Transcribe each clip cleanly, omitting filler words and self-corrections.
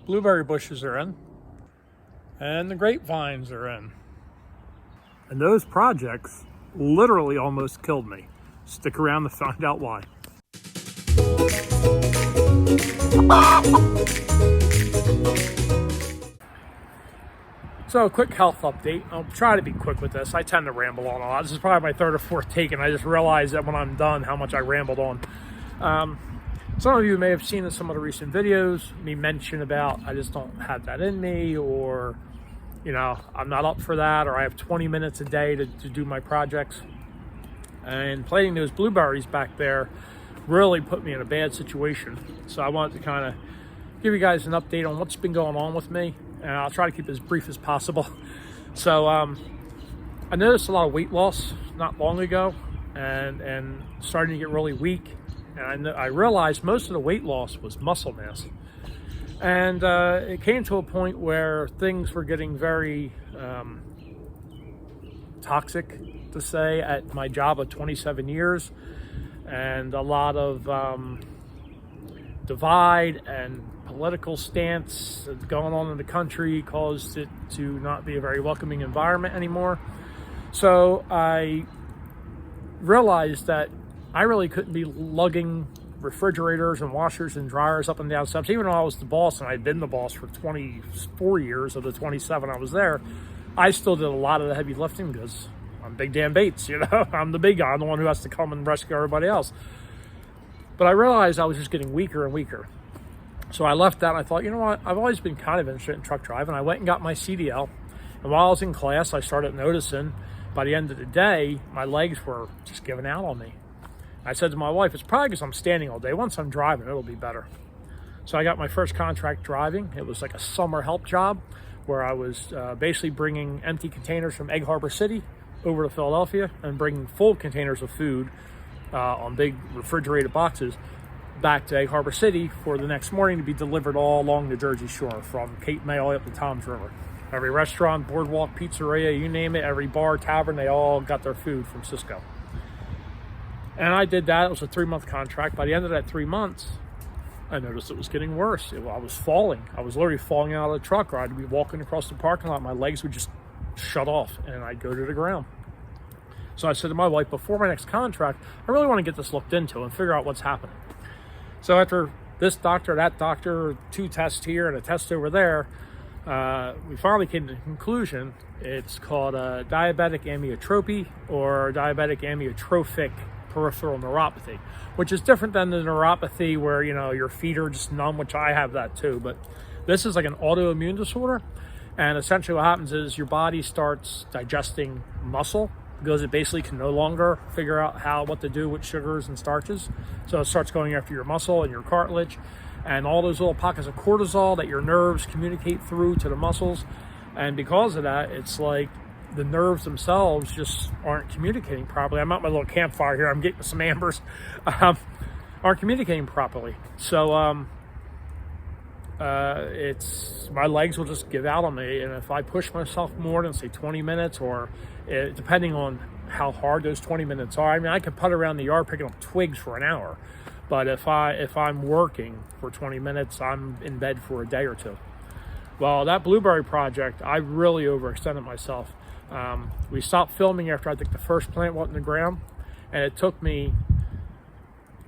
Blueberry bushes are in, and the grapevines are in. And those projects literally almost killed me. Stick around to find out why. So a quick health update. I'll try to be quick with this. I tend to ramble on a lot. This is probably my third or fourth take, and I just realized that when I'm done how much I rambled on. Some of you may have seen in some of the recent videos me mention about I just don't have that in me, or I'm not up for that, or I have 20 minutes a day to do my projects. And planting those blueberries back there really put me in a bad situation. So I wanted to kind of give you guys an update on what's been going on with me, and I'll try to keep it as brief as possible. So I noticed a lot of weight loss not long ago, and starting to get really weak. And I realized most of the weight loss was muscle mass. And it came to a point where things were getting very toxic, to say, at my job of 27 years. And a lot of divide and political stance going on in the country caused it to not be a very welcoming environment anymore. So I realized that I really couldn't be lugging refrigerators and washers and dryers up and down steps. Even though I was the boss, and I'd been the boss for 24 years of the 27 I was there, I still did a lot of the heavy lifting because I'm Big Dan Bates, I'm the big guy. I'm the one who has to come and rescue everybody else. But I realized I was just getting weaker and weaker. So I left that, and I thought, you know what? I've always been kind of interested in truck driving. I went and got my CDL. And while I was in class, I started noticing by the end of the day, my legs were just giving out on me. I said to my wife, it's probably because I'm standing all day. Once I'm driving, it'll be better. So I got my first contract driving. It was like a summer help job where I was basically bringing empty containers from Egg Harbor City over to Philadelphia and bringing full containers of food on big refrigerated boxes back to Egg Harbor City for the next morning to be delivered all along the Jersey Shore, from Cape May all the way up to Tom's River. Every restaurant, boardwalk, pizzeria, you name it, every bar, tavern, they all got their food from Cisco. And I did that. It was a 3-month contract. By the end of that 3 months, I noticed it was getting worse. I was falling. I was literally falling out of the truck, or I'd be walking across the parking lot. My legs would just shut off, and I'd go to the ground. So I said to my wife, before my next contract, I really want to get this looked into and figure out what's happening. So after this doctor, that doctor, 2 tests here and a test over there, we finally came to the conclusion it's called diabetic amyotrophy, or diabetic amyotrophic peripheral neuropathy, which is different than the neuropathy where your feet are just numb, which I have that too. But this is like an autoimmune disorder, and essentially what happens is your body starts digesting muscle because it basically can no longer figure out what to do with sugars and starches. So it starts going after your muscle and your cartilage and all those little pockets of cortisol that your nerves communicate through to the muscles. And because of that, it's like the nerves themselves just aren't communicating properly. I'm at my little campfire here. I'm getting some ambers. Aren't communicating properly. So it's my legs will just give out on me. And if I push myself more than, say, 20 minutes, or depending on how hard those 20 minutes are, I mean, I could putt around the yard picking up twigs for an hour. But if I'm working for 20 minutes, I'm in bed for a day or two. Well, that blueberry project, I really overextended myself. We stopped filming after I think the first plant went in the ground, and it took me,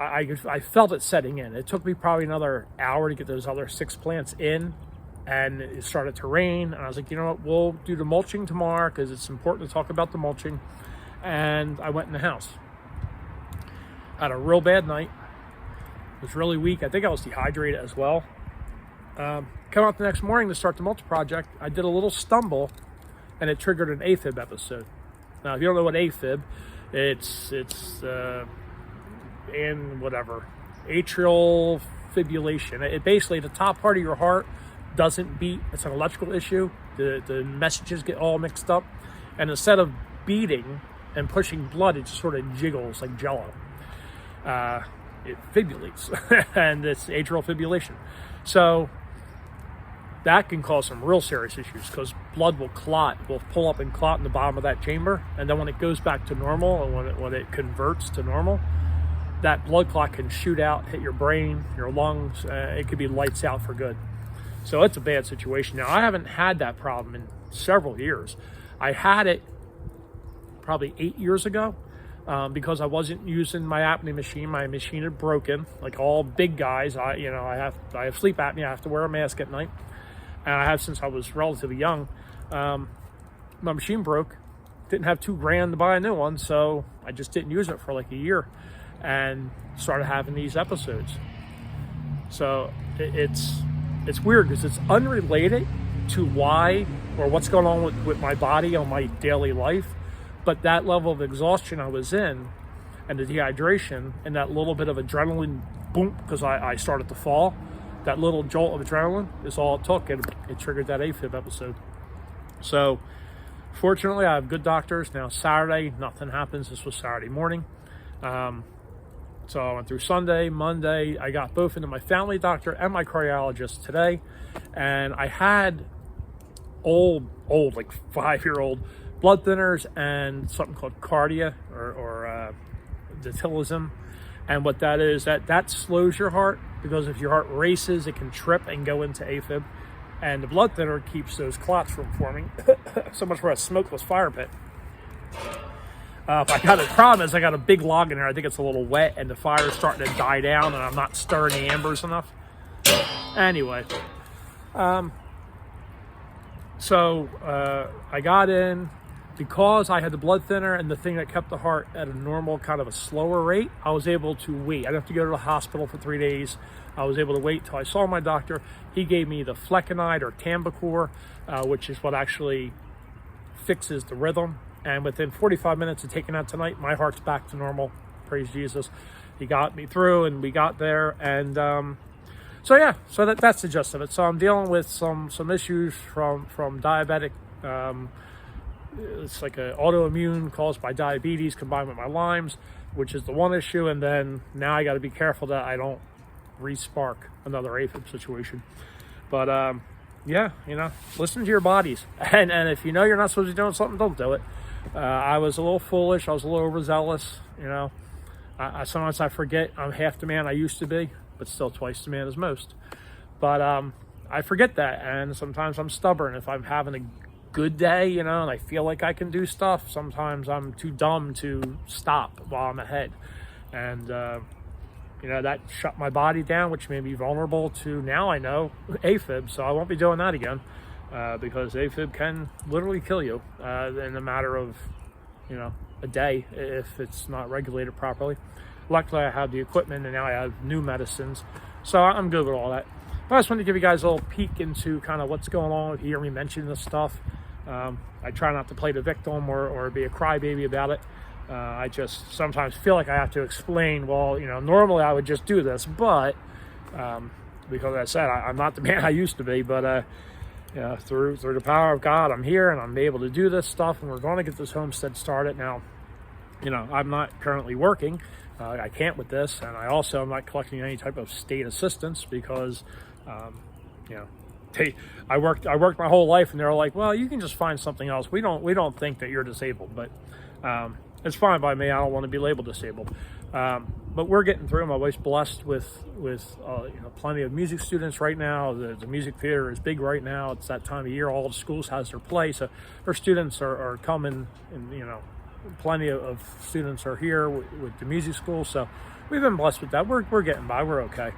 I felt it setting in. It took me probably another hour to get those other 6 plants in, and it started to rain, and I was like, you know what, we'll do the mulching tomorrow because it's important to talk about the mulching. And I went in the house. Had a real bad night. Was really weak. I think I was dehydrated as well. Come out the next morning to start the mulch project. I did a little stumble, and it triggered an AFib episode. Now, if you don't know what AFib, it's atrial fibrillation. It basically, the top part of your heart doesn't beat. It's an electrical issue. The messages get all mixed up, and instead of beating and pushing blood, it just sort of jiggles like jello. It fibrillates, and it's atrial fibrillation. So that can cause some real serious issues because blood will pull up and clot in the bottom of that chamber, and then when it goes back to normal, and when it converts to normal, that blood clot can shoot out, hit your brain, your lungs. It could be lights out for good. So it's a bad situation. Now, I haven't had that problem in several years. I had it probably 8 years ago because I wasn't using my apnea machine. My machine had broken. Like all big guys, I have sleep apnea. I have to wear a mask at night, and I have since I was relatively young. My machine broke. Didn't have $2,000 to buy a new one, so I just didn't use it for like a year, and started having these episodes. So it's weird because it's unrelated to why or what's going on with my body on my daily life, but that level of exhaustion I was in, and the dehydration, and that little bit of adrenaline boom because I started to fall, that little jolt of adrenaline is all it took, and it triggered that AFib episode. So fortunately, I have good doctors. Now Saturday, nothing happens. This was Saturday morning. So I went through Sunday, Monday. I got both into my family doctor and my cardiologist today. And I had old, like 5-year-old blood thinners and something called Cardia or Diltiazem. And what that is, that slows your heart, because if your heart races, it can trip and go into AFib. And the blood thinner keeps those clots from forming. So much for a smokeless fire pit. The problem is I got a big log in there. I think it's a little wet, and the fire's starting to die down, and I'm not stirring the embers enough. Anyway, so I got in because I had the blood thinner and the thing that kept the heart at a normal, kind of a slower rate. I was able to wait. I didn't have to go to the hospital for 3 days. I was able to wait till I saw my doctor. He gave me the Flecainide or Tambicor, which is what actually fixes the rhythm. And within 45 minutes of taking that tonight, my heart's back to normal. Praise Jesus. He got me through, and we got there. And so that's the gist of it. So I'm dealing with some issues from diabetic. It's like an autoimmune caused by diabetes combined with my Lyme's, which is the one issue. And then now I got to be careful that I don't re-spark another AFib situation. But listen to your bodies. And if you know you're not supposed to be doing something, don't do it. I was a little foolish. I was a little overzealous. I sometimes I forget I'm half the man I used to be, but still twice the man as most. But I forget that, and sometimes I'm stubborn. If I'm having a good day, and I feel like I can do stuff, sometimes I'm too dumb to stop while I'm ahead. And that shut my body down, which made me vulnerable to, now I know, AFib. So I won't be doing that again. Because AFib can literally kill you in a matter of, a day if it's not regulated properly. Luckily, I have the equipment, and now I have new medicines, so I'm good with all that. But I just wanted to give you guys a little peek into kind of what's going on. If you hear me mention this stuff, I try not to play the victim or be a crybaby about it. I just sometimes feel like I have to explain, well, normally I would just do this, but because I said I'm not the man I used to be, but through the power of God, I'm here and I'm able to do this stuff, and we're going to get this homestead started. Now, I'm not currently working. I can't with this, and I also am not collecting any type of state assistance because, I worked my whole life, and they're like, well, you can just find something else. We don't think that you're disabled, but it's fine by me. I don't want to be labeled disabled. But we're getting through. My wife's blessed with plenty of music students right now. The music theater is big right now. It's that time of year. All the schools has their play, so her students are coming, and plenty of students are here with the music school. So we've been blessed with that. We're getting by. We're okay.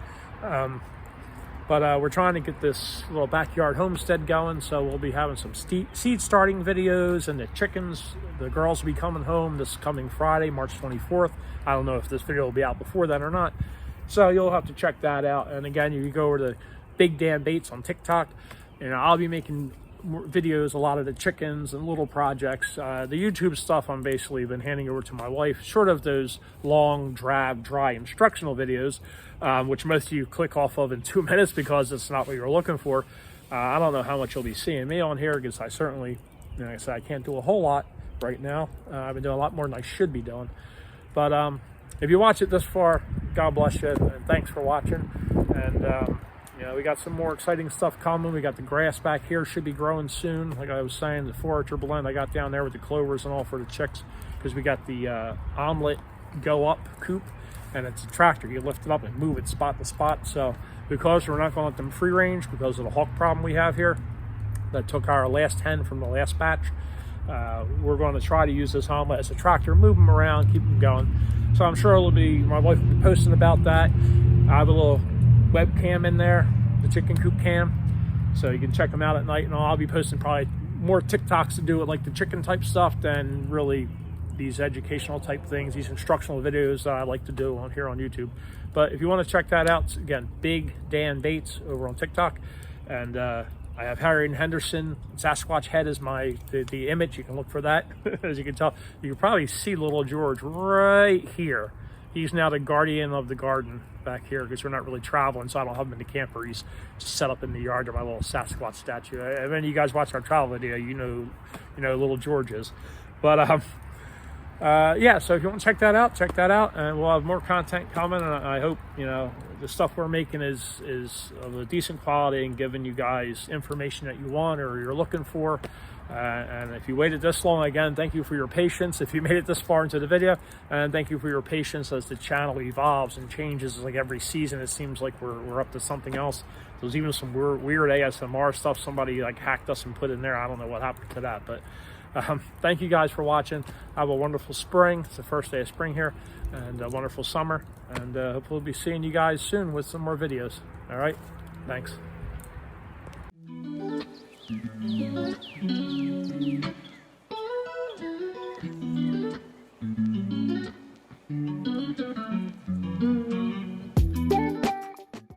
But we're trying to get this little backyard homestead going, so we'll be having some seed starting videos, and the chickens, the girls will be coming home this coming Friday, March 24th. I don't know if this video will be out before then or not, so you'll have to check that out. And again, you can go over to Big Dan Baits on TikTok, and I'll be making videos, a lot of the chickens and little projects. The YouTube stuff I'm basically been handing over to my wife, short of those long, drab, dry instructional videos, which most of you click off of in 2 minutes because it's not what you're looking for. I don't know how much you'll be seeing me on here, because I certainly, like I said, I can't do a whole lot right now. I've been doing a lot more than I should be doing. But if you watch it this far, God bless you, and thanks for watching. And we got some more exciting stuff coming. We got the grass back here, should be growing soon. Like I was saying, the forager blend I got down there with the clovers and all for the chicks, because we got the omelet go up coop, and it's a tractor. You lift it up and move it spot to spot. So because we're not going to let them free range because of the hawk problem we have here that took our last hen from the last batch, we're going to try to use this Homelite as a tractor, move them around, keep them going. So I'm sure my wife will be posting about that. I have a little webcam in there, the chicken coop cam, so you can check them out at night. And I'll be posting probably more TikToks to do with like the chicken type stuff than really these educational type things, these instructional videos that I like to do on here on YouTube. But if you want to check that out, again, Big Dan Bates over on TikTok. And I have Harry and Henderson Sasquatch head as the image. You can look for that. As you can tell, you can probably see little George right here. He's now the guardian of the garden back here because we're not really traveling, so I don't have him in the camper. He's just set up in the yard to my little Sasquatch statue. If any of you guys watch our travel video, you know little George is. But yeah, so if you want to check that out, and we'll have more content coming. And I hope the stuff we're making is of a decent quality and giving you guys information that you want or you're looking for. And if you waited this long, again, thank you for your patience. If you made it this far into the video, and thank you for your patience as the channel evolves and changes. Like every season, it seems like we're up to something else. There's even some weird ASMR stuff somebody like hacked us and put in there. I don't know what happened to that, but thank you guys for watching. Have a wonderful spring. It's the first day of spring here, and a wonderful summer. And hopefully we'll be seeing you guys soon with some more videos. All right, thanks.